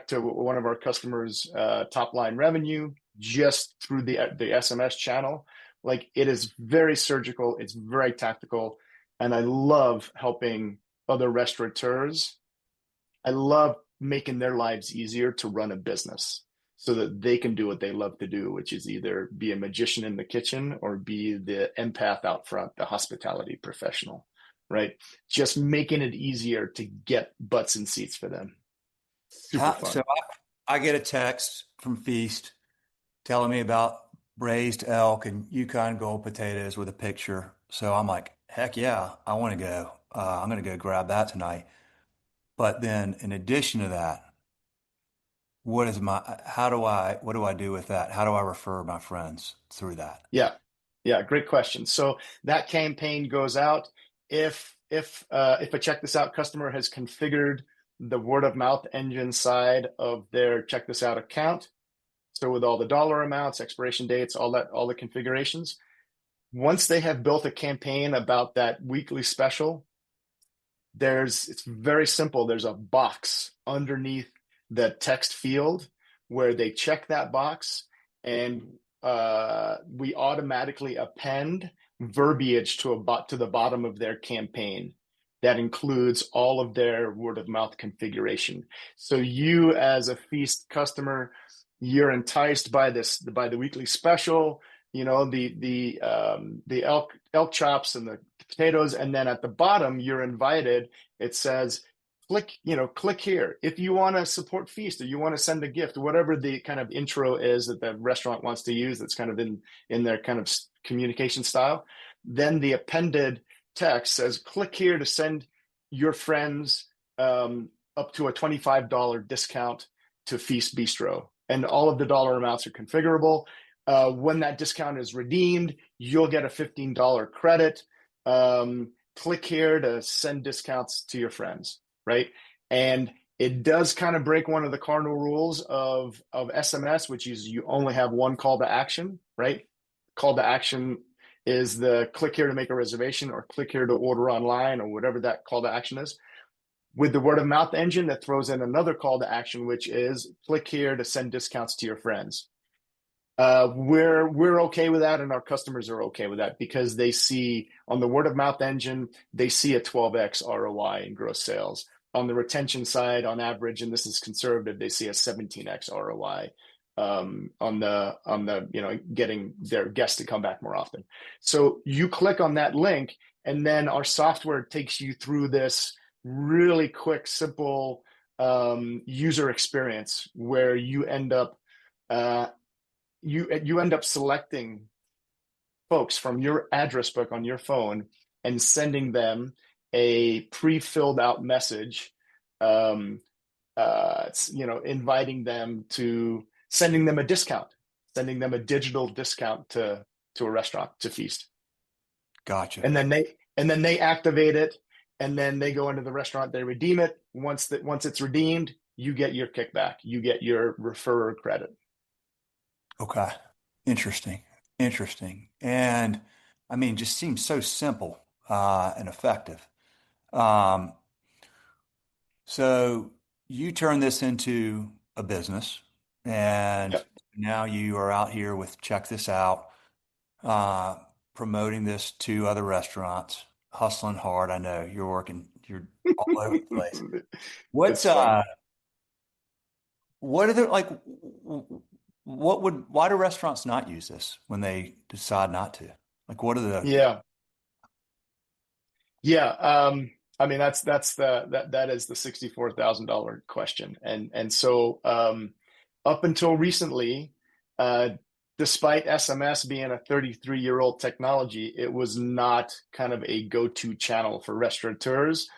[SPEAKER 2] to one of our customers' top line revenue just through the SMS channel. Like, it is very surgical, it's very tactical, and I love helping other restaurateurs. I love making their lives easier to run a business so that they can do what they love to do, which is either be a magician in the kitchen or be the empath out front, the hospitality professional, right? Just making it easier to get butts and seats for them. Super
[SPEAKER 1] So
[SPEAKER 2] fun.
[SPEAKER 1] I get a text from Feast telling me about braised elk and Yukon gold potatoes with a picture. So I'm like, heck yeah, I want to go. I'm going to go grab that tonight. But then in addition to that, what do I do with that? How do I refer my friends through that?
[SPEAKER 2] Yeah. Yeah, great question. So that campaign goes out if a Check This Out customer has configured the word of mouth engine side of their Check This Out account. So with all the dollar amounts, expiration dates, all the configurations, once they have built a campaign about that weekly special, it's very simple. There's a box underneath the text field where they check that box, and we automatically append verbiage to the bottom of their campaign that includes all of their word of mouth configuration. So you, as a Feast customer, you're enticed by the weekly special, the elk chops and the potatoes, and then at the bottom you're invited. It says click here if you want to support Feast, or you want to send a gift, whatever the kind of intro is that the restaurant wants to use, that's kind of in their kind of communication style. Then the appended text says click here to send your friends up to a $25 discount to Feast Bistro, and all of the dollar amounts are configurable. When that discount is redeemed, you'll get a $15 credit. Click here to send discounts to your friends, right? And it does kind of break one of the cardinal rules of SMS, which is you only have one call to action, right? Call to action is the click here to make a reservation, or click here to order online, or whatever that call to action is. With the word of mouth engine, that throws in another call to action, which is click here to send discounts to your friends. We're okay with that, and our customers are okay with that, because they see on the word of mouth engine, they see a 12x ROI in gross sales. On the retention side, on average, and this is conservative, they see a 17x ROI on the getting their guests to come back more often. So you click on that link, and then our software takes you through this really quick, simple user experience where you end up selecting folks from your address book on your phone and sending them a pre-filled out message, inviting them to sending them a discount, sending them a digital discount to a restaurant, to Feast.
[SPEAKER 1] Gotcha.
[SPEAKER 2] And then they activate it, and then they go into the restaurant, they redeem it. Once it's redeemed, you get your kickback, you get your referrer credit.
[SPEAKER 1] Okay. Interesting. Interesting. And I mean, just seems so simple and effective. Um, so you turn this into a business, and
[SPEAKER 2] Yep.
[SPEAKER 1] now you are out here with Check This Out, uh, promoting this to other restaurants, hustling hard. I know you're all over the place. What's
[SPEAKER 2] It's fun.
[SPEAKER 1] what are the like? why do restaurants not use this when they decide not to? Like, what are the,
[SPEAKER 2] Yeah. Yeah. I mean, that is the $64,000 question. And so, up until recently, uh, despite SMS being a 33-year-old technology, it was not kind of a go-to channel for restaurateurs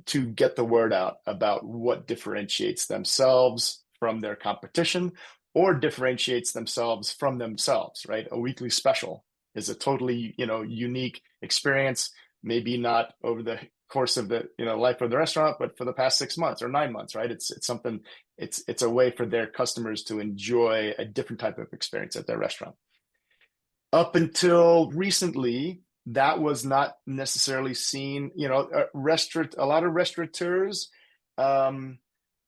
[SPEAKER 2] to get the word out about what differentiates themselves from their competition or differentiates themselves from themselves, right? A weekly special is a totally, unique experience, maybe not over the course of the, life of the restaurant, but for the past 6 months or 9 months, right? It's something, it's a way for their customers to enjoy a different type of experience at their restaurant. Up until recently, that was not necessarily seen. A lot of restaurateurs, um,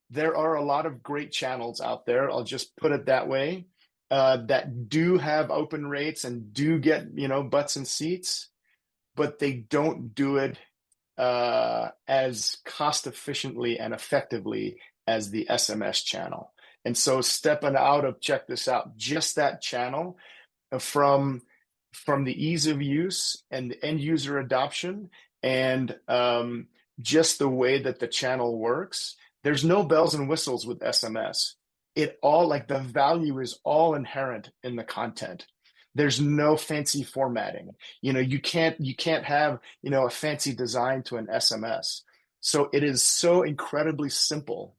[SPEAKER 2] there are a lot of great channels out there. I'll just put it that way, that do have open rates and do get, butts and seats, but they don't do it as cost efficiently and effectively as the SMS channel. And so stepping out of, check this out, just that channel, from the ease of use and the end user adoption, and just the way that the channel works. There's no bells and whistles with SMS. It all, like, the value is all inherent in the content. There's no fancy formatting. You can't have, a fancy design to an SMS. So it is so incredibly simple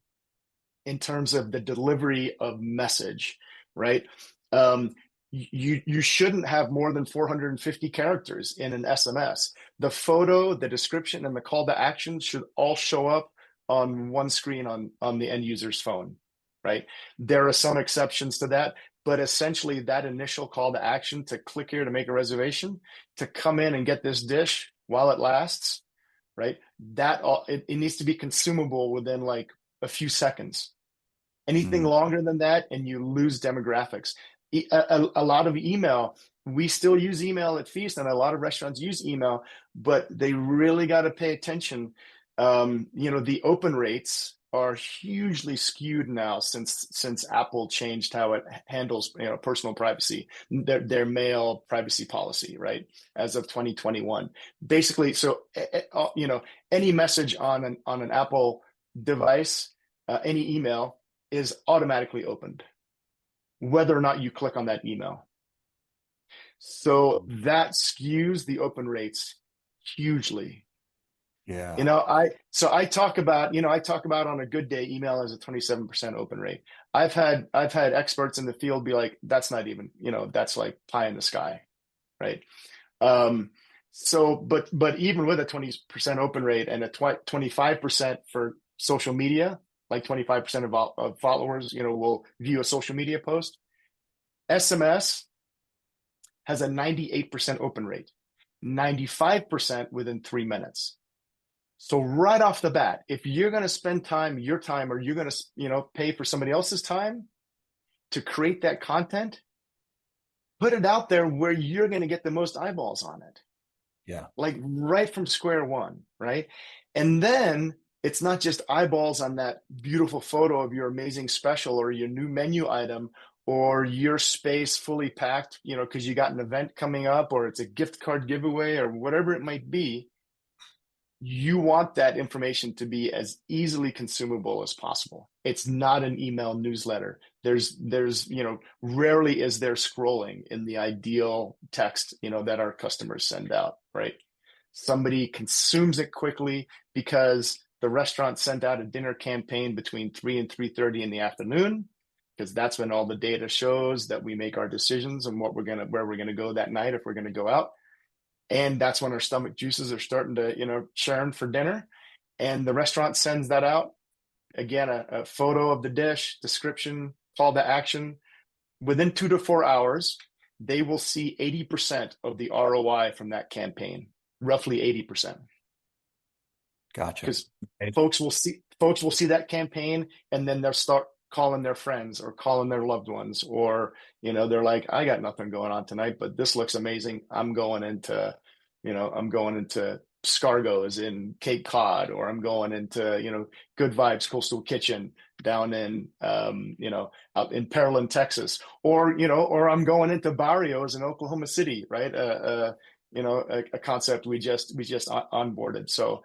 [SPEAKER 2] in terms of the delivery of message, right? Um, you shouldn't have more than 450 characters in an SMS. The photo, the description, and the call to action should all show up on one screen on the end user's phone, right? There are some exceptions to that, but essentially that initial call to action to click here to make a reservation, to come in and get this dish while it lasts, right? It needs to be consumable within like a few seconds. Anything
[SPEAKER 1] mm,
[SPEAKER 2] longer than that, and you lose demographics. A lot of email, we still use email at Feast, and a lot of restaurants use email, but they really got to pay attention. The open rates are hugely skewed now since Apple changed how it handles personal privacy, their mail privacy policy, right? As of 2021, basically. So any message on an Apple device, any email is automatically opened, whether or not you click on that email. So that skews the open rates hugely.
[SPEAKER 1] yeah,
[SPEAKER 2] I talk about, on a good day, email has a 27% open rate. I've had experts in the field be like, that's not even, that's like pie in the sky, right? But even with a 20% open rate and a 25% for social media, like 25% of followers, will view a social media post. SMS has a 98% open rate, 95% within 3 minutes. So right off the bat, if you're going to spend your time, or you're going to, pay for somebody else's time to create that content, put it out there where you're going to get the most eyeballs on it.
[SPEAKER 1] yeah,
[SPEAKER 2] Like right from square one, right? And then it's not just eyeballs on that beautiful photo of your amazing special or your new menu item or your space fully packed, because you got an event coming up or it's a gift card giveaway or whatever it might be. You want that information to be as easily consumable as possible. It's not an email newsletter. There's rarely is there scrolling in the ideal text, that our customers send out, right? Somebody consumes it quickly because the restaurant sent out a dinner campaign between 3 and 3:30 in the afternoon, because that's when all the data shows that we make our decisions on where we're gonna go that night if we're gonna go out. And that's when our stomach juices are starting to, churn for dinner. And the restaurant sends that out. Again, a photo of the dish, description, call to action. Within 2 to 4 hours, they will see 80% of the ROI from that campaign, roughly 80%.
[SPEAKER 1] gotcha.
[SPEAKER 2] Because folks will see that campaign, and then they'll start calling their friends or calling their loved ones, or they're like, I got nothing going on tonight, but this looks amazing. I'm going into Scargo's in Cape Cod, or I'm going into, Good Vibes Coastal Kitchen down in, out in Pearland, Texas, or I'm going into Barrios in Oklahoma City, right? A concept we just onboarded. So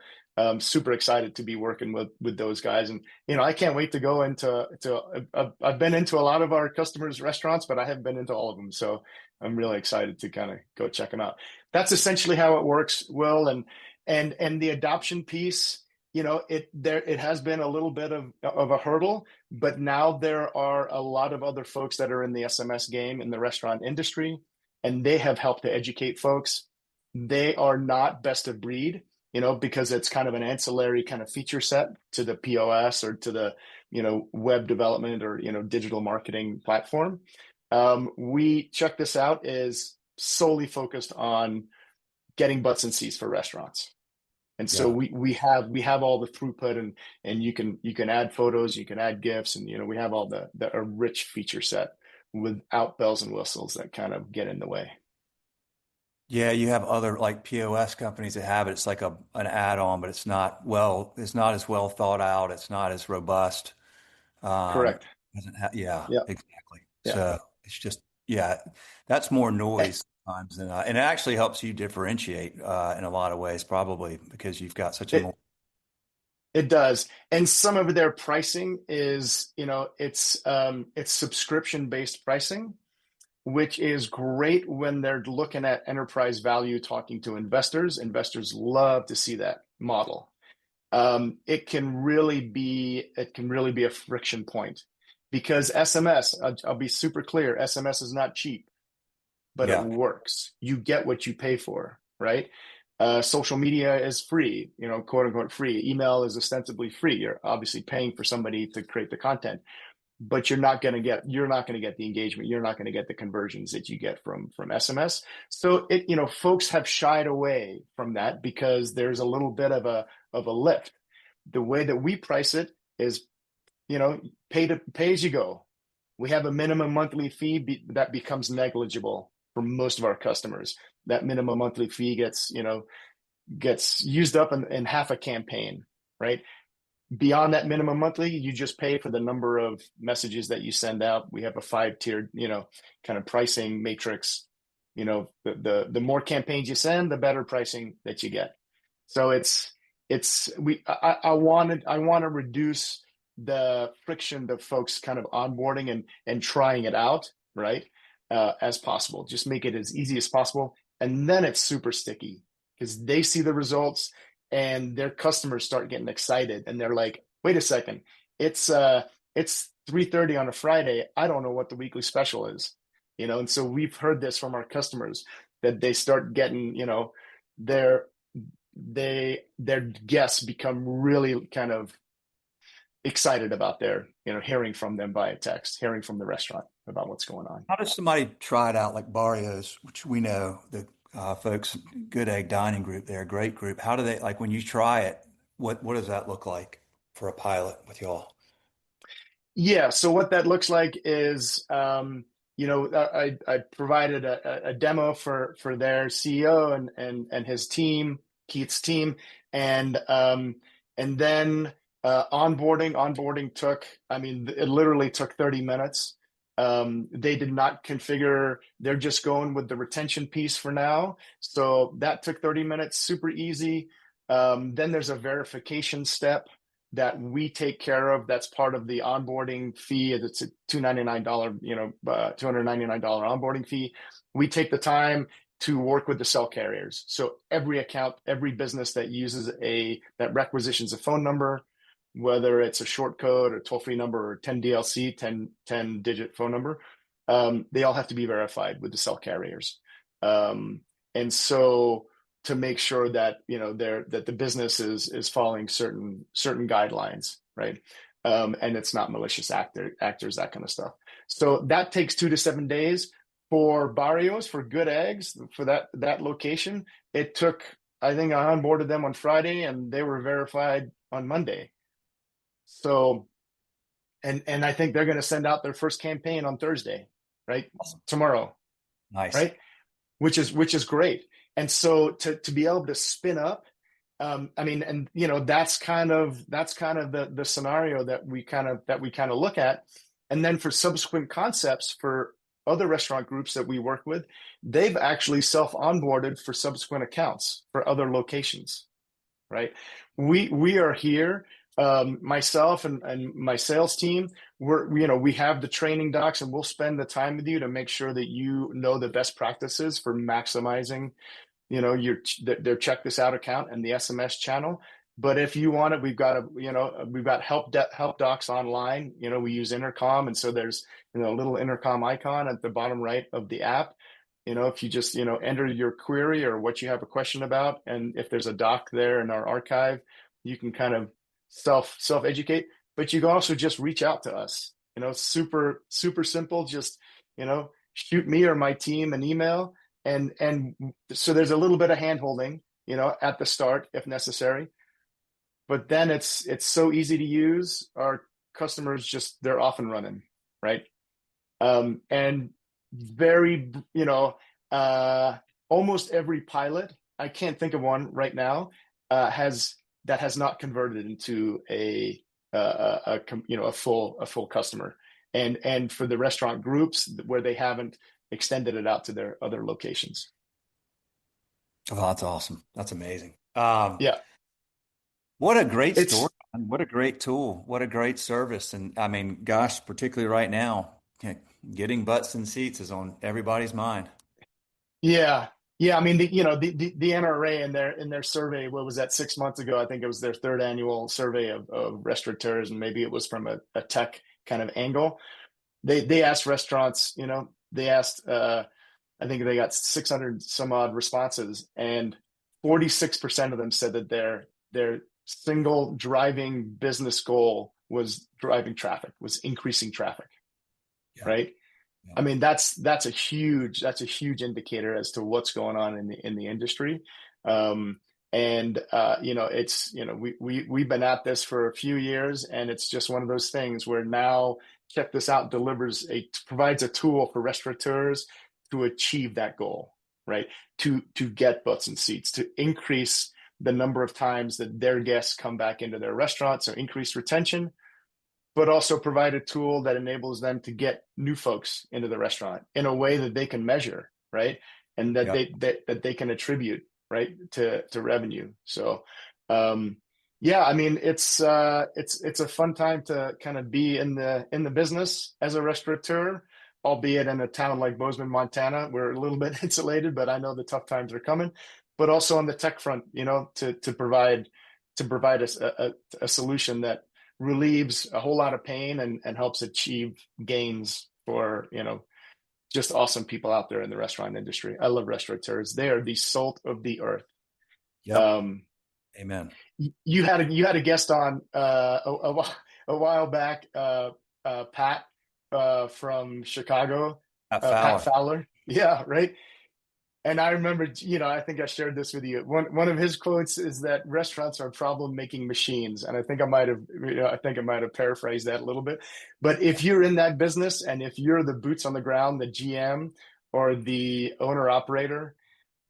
[SPEAKER 2] super excited to be working with those guys, and I can't wait to go I've been into a lot of our customers' restaurants, but I haven't been into all of them. So I'm really excited to kind of go check them out. That's essentially how it works, Will, and the adoption piece. It has been a little bit of a hurdle, but now there are a lot of other folks that are in the SMS game in the restaurant industry, and they have helped to educate folks. They are not best of breed, because it's kind of an ancillary kind of feature set to the POS or to the, web development or, digital marketing platform. We check this out is solely focused on getting butts and seats for restaurants. And so
[SPEAKER 1] Yeah.
[SPEAKER 2] we have all the throughput, and you can add photos, you can add GIFs, and we have all a rich feature set without bells and whistles that kind of get in the way.
[SPEAKER 1] Yeah, you have other like POS companies that have it. It's like an add-on, but it's not as well thought out. It's not as robust. Um,
[SPEAKER 2] Correct.
[SPEAKER 1] yeah,
[SPEAKER 2] Yeah.
[SPEAKER 1] exactly.
[SPEAKER 2] Yeah.
[SPEAKER 1] So it's just, yeah, that's more noise sometimes than, and it actually helps you differentiate in a lot of ways, probably because you've got such a more,
[SPEAKER 2] It it does. And some of their pricing is, it's subscription based pricing, which is great when they're looking at enterprise value, talking to investors. Investors love to see that model. It can really be a friction point, because SMS, I'll be super clear, SMS is not cheap, but it
[SPEAKER 1] yeah,
[SPEAKER 2] works. You get what you pay for, right? Social media is free, quote unquote free. Email is ostensibly free. You're obviously paying for somebody to create the content, but you're not going to get the engagement. You're not going to get the conversions that you get from SMS. So folks have shied away from that because there's a little bit of a lift. The way that we price it is, pay as you go. We have a minimum monthly fee that becomes negligible for most of our customers. That minimum monthly fee gets used up in half a campaign, right? Beyond that minimum monthly, you just pay for the number of messages that you send out. We have a 5-tiered, kind of pricing matrix. The more campaigns you send, the better pricing that you get. So I want to reduce the friction of folks kind of onboarding and trying it out, right? As possible. Just make it as easy as possible. And then it's super sticky because they see the results and their customers start getting excited, and they're like, wait a second, it's 3:30 on a Friday. I don't know what the weekly special is. And so we've heard this from our customers that they start getting, their their guests become really kind of excited about hearing from them via text, hearing from the restaurant about what's going on.
[SPEAKER 1] how does somebody try it out like Barrios, which we know the folks, Good Egg Dining Group, they're a great group. How do they, like when you try it, what does that look like for a pilot with y'all?
[SPEAKER 2] Yeah. So what that looks like is, I provided a demo for their CEO and his team, Keith's team, and then onboarding took, I mean, it literally took 30 minutes. They did not configure. They're just going with the retention piece for now. So that took 30 minutes, super easy. Then there's a verification step that we take care of. That's part of the onboarding fee. It's a $299, $299 onboarding fee. We take the time to work with the cell carriers. So every account, every business that uses that requisitions a phone number, whether it's a short code or toll-free number or 10 DLC, 10-digit phone number, they all have to be verified with the cell carriers. And so to make sure that that the business is following certain guidelines, right? And it's not malicious actors, that kind of stuff. So that takes 2 to 7 days. For Barrios, for Good Eggs, for that location, it took, I think I onboarded them on Friday and they were verified on Monday. So, and I think they're going to send out their first campaign on Thursday, right?
[SPEAKER 1] Awesome.
[SPEAKER 2] Tomorrow,
[SPEAKER 1] Nice.
[SPEAKER 2] right? Which is great. And so to be able to spin up I mean, and that's kind of the scenario that we kind of look at. And then for subsequent concepts for other restaurant groups that we work with, they've actually self-onboarded for subsequent accounts for other locations, right? We are here, myself and my sales team. We have the training docs, and we'll spend the time with you to make sure that you know the best practices for maximizing your their check this out account and the SMS channel. But if you want it, we've got help docs online. We use intercom, and so there's a little intercom icon at the bottom right of the app. If you just enter your query or what you have a question about, and if there's a doc there in our archive, you can kind of self educate. But you can also just reach out to us. Super super simple. Just shoot me or my team an email, and so there's a little bit of hand holding, at the start if necessary. But then it's so easy to use. Our customers they're off and running, right? And very, almost every pilot, I can't think of one right now, has not converted into a full customer. And for the restaurant groups where they haven't extended it out to their other locations.
[SPEAKER 1] Oh, that's awesome. That's amazing.
[SPEAKER 2] Yeah,
[SPEAKER 1] What a great story.
[SPEAKER 2] it's
[SPEAKER 1] Man. What a great tool. What a great service. And I mean, gosh, particularly right now, getting butts in seats is on everybody's mind.
[SPEAKER 2] yeah, yeah. I mean, the NRA in their survey, what was that, 6 months ago? I think it was their third annual survey of restaurateurs, and maybe it was from a tech kind of angle. They asked restaurants, they asked, I think they got 600 some odd responses, and 46% of them said that their single driving business goal was driving traffic, was increasing traffic,
[SPEAKER 1] Yeah.
[SPEAKER 2] right?
[SPEAKER 1] Yeah.
[SPEAKER 2] I mean, that's a huge indicator as to what's going on in the industry. We've been at this for a few years, and it's just one of those things where now Check This Out provides a tool for restaurateurs to achieve that goal, right? To get butts and seats, to increase the number of times that their guests come back into their restaurant, so increase retention, but also provide a tool that enables them to get new folks into the restaurant in a way that they can measure, right? And that
[SPEAKER 1] Yeah.
[SPEAKER 2] they can attribute, right, to revenue. So, yeah, I mean, it's a fun time to kind of be in the business as a restaurateur, albeit in a town like Bozeman, Montana. We're a little bit insulated, but I know the tough times are coming. But also on the tech front, to provide a solution that relieves a whole lot of pain and helps achieve gains for just awesome people out there in the restaurant industry. I love restaurateurs. They are the salt of the earth.
[SPEAKER 1] Yep.
[SPEAKER 2] um
[SPEAKER 1] Amen.
[SPEAKER 2] you had a guest on a while back, Pat, from Chicago,
[SPEAKER 1] That
[SPEAKER 2] Pat
[SPEAKER 1] Fowler.
[SPEAKER 2] Fowler. Yeah, right. And I remember, I think I shared this with you. One of his quotes is that restaurants are problem-making machines, and I think I might have paraphrased that a little bit. But if you're in that business, and if you're the boots on the ground, the GM or the owner operator,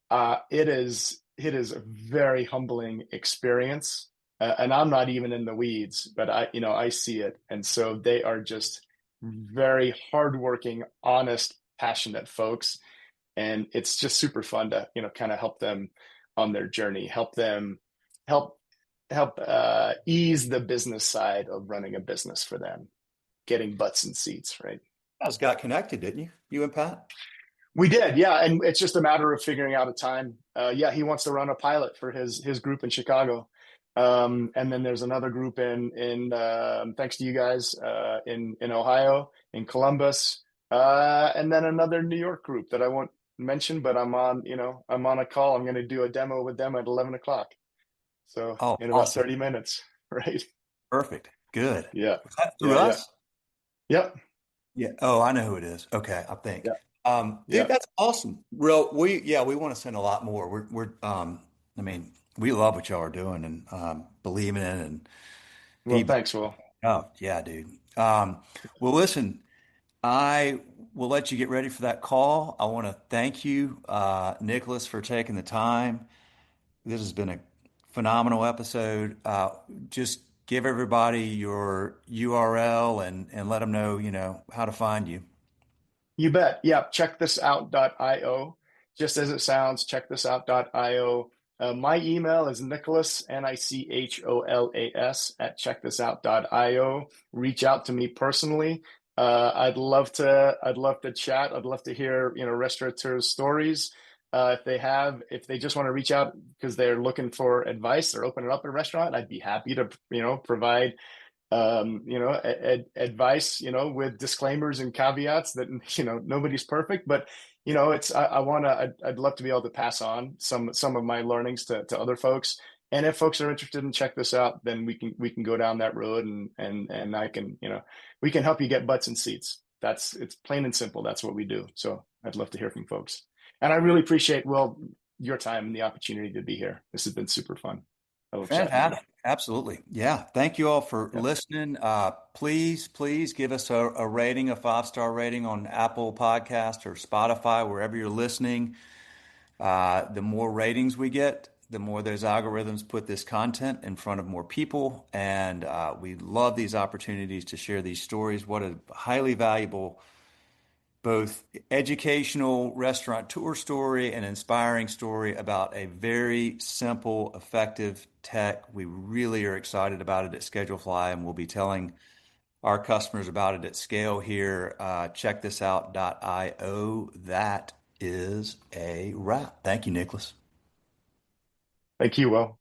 [SPEAKER 2] it is a very humbling experience. And I'm not even in the weeds, but I see it, and so they are just very hardworking, honest, passionate folks, and it's just super fun to kind of help them on their journey, help them help ease the business side of running a business for them, getting butts and seats, right?
[SPEAKER 1] You guys got connected, didn't you? You and Pat?
[SPEAKER 2] We did, yeah, and it's just a matter of figuring out a time. Yeah, he wants to run a pilot for his group in Chicago, and then there's another group in thanks to you guys, in Ohio, in Columbus, and then another New York group that I won't mention, but I'm on a call. I'm going to do a demo with them at 11 o'clock, so
[SPEAKER 1] Oh,
[SPEAKER 2] in about
[SPEAKER 1] awesome.
[SPEAKER 2] 30 minutes, right?
[SPEAKER 1] Perfect. Good.
[SPEAKER 2] Yeah,
[SPEAKER 1] Was that through
[SPEAKER 2] yeah, yeah,
[SPEAKER 1] us?
[SPEAKER 2] yep,
[SPEAKER 1] Yeah. Oh, I know who it is. Okay, I think.
[SPEAKER 2] yeah,
[SPEAKER 1] Dude,
[SPEAKER 2] yeah.
[SPEAKER 1] that's awesome. Real, we want to send a lot more. I mean, we love what y'all are doing and believing in it and
[SPEAKER 2] Well,
[SPEAKER 1] feedback.
[SPEAKER 2] thanks, Will.
[SPEAKER 1] Oh, yeah, dude. Well, listen, I will let you get ready for that call. I want to thank you, Nicholas, for taking the time. This has been a phenomenal episode. Just give everybody your URL and let them know, how to find you.
[SPEAKER 2] You bet. Yeah, checkthisout.io. Just as it sounds, checkthisout.io. My email is Nicholas, Nicholas at checkthisout.io. Reach out to me personally. I'd love to chat. I'd love to hear, restaurateurs' stories. If they just want to reach out because they're looking for advice, they're opening up a restaurant, I'd be happy to, provide advice, with disclaimers and caveats that, nobody's perfect, but, I'd love to be able to pass on some of my learnings to other folks. And if folks are interested in check this out, then we can go down that road and I can, we can help you get butts and seats. It's plain and simple. That's what we do. So I'd love to hear from folks. And I really appreciate, Will, your time and the opportunity to be here. This has been super fun. I love chatting with you.
[SPEAKER 1] Fantastic. Absolutely. Yeah. Thank you all for
[SPEAKER 2] Yep.
[SPEAKER 1] listening. Please give us a rating, a 5-star rating on Apple Podcast or Spotify, wherever you're listening. The more ratings we get, the more those algorithms put this content in front of more people. And we love these opportunities to share these stories. What a highly valuable, both educational restaurant tour story and inspiring story about a very simple, effective tech. We really are excited about it at Schedulefly, and we'll be telling our customers about it at scale here. Checkthisout.io. That is a wrap. Thank you, Nicholas.
[SPEAKER 2] Thank you, Will.